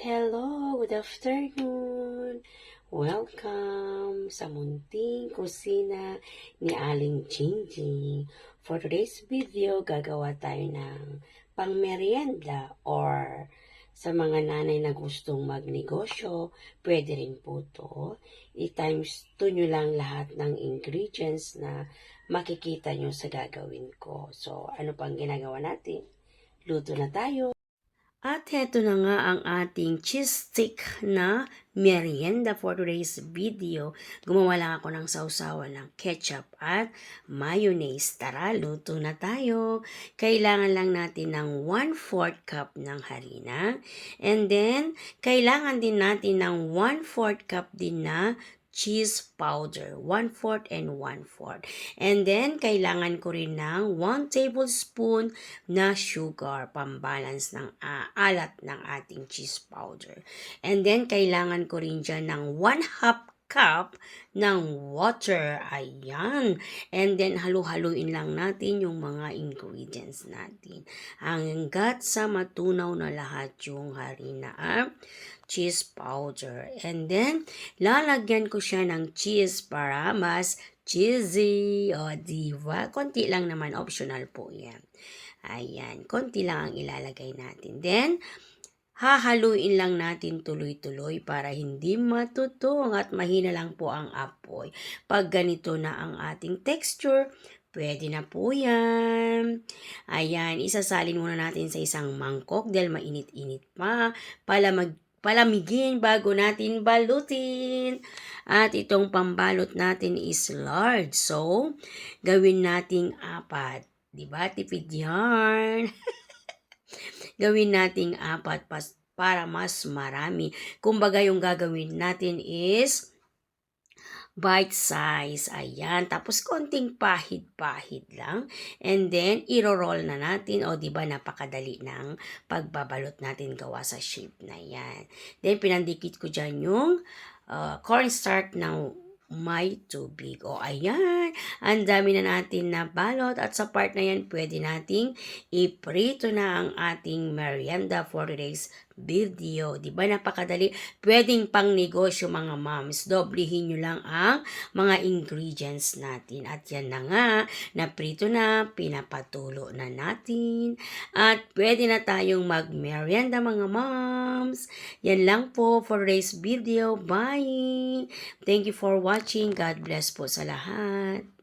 Hello, good afternoon. Welcome sa munting kusina ni Aling Jingjing. For today's video, gagawa tayo ng pangmerienda or sa mga nanay na gustong magnegosyo, pwede rin po to. I-times 2 nyo lang lahat ng ingredients na makikita nyo sa gagawin ko. So, ano pang ginagawa natin? Luto na tayo. At heto na nga ang ating cheese stick na merienda for today's video. Gumawa lang ako ng sausawan ng ketchup at mayonnaise. Tara, luto na tayo. Kailangan lang natin ng 1/4 cup ng harina. And then, kailangan din natin ng 1/4 cup din na cheese powder, 1/4 and 1/4. And then, kailangan ko rin ng 1 tablespoon na sugar, pambalance ng alat ng ating cheese powder. And then, kailangan ko rin dyan ng 1/2 cup ng water. Ayan. And then, halu-haluin lang natin yung mga ingredients natin. Hanggat sa matunaw na lahat yung harina at cheese powder. And then, lalagyan ko siya ng cheese para mas cheesy. O, diba? Konti lang naman. Optional po yan. Ayan. Konti lang ang ilalagay natin. Then, hahaluin lang natin tuloy-tuloy para hindi matutong at mahina lang po ang apoy. Pag ganito na ang ating texture, pwede na po yan. Ayan, isasalin muna natin sa isang mangkok dahil mainit-init pa. Palamigin bago natin balutin. At itong pambalot natin is large. So, gawin nating 4. Diba? Tipid yarn. Gawin nating 4 para mas marami. Kumbaga yung gagawin natin is bite size. Ayan. Tapos konting pahid-pahid lang. And then, iro-roll na natin. O, diba, napakadali ng pagbabalot natin gawa sa shape na yan. Then, pinandikit ko dyan yung cornstarch ng may tubig. O, ayan. Ang dami na natin na balot. At sa part na yan, pwede nating iprito na ang ating merienda for today's video. Diba napakadali? Pwedeng pang negosyo mga moms. Doblehin nyo lang ang mga ingredients natin. At yan na nga, naprito na, pinapatulo na natin. At pwede na tayong mag-merienda mga moms. Yan lang po for today's video. Bye! Thank you for watching. God bless po sa lahat.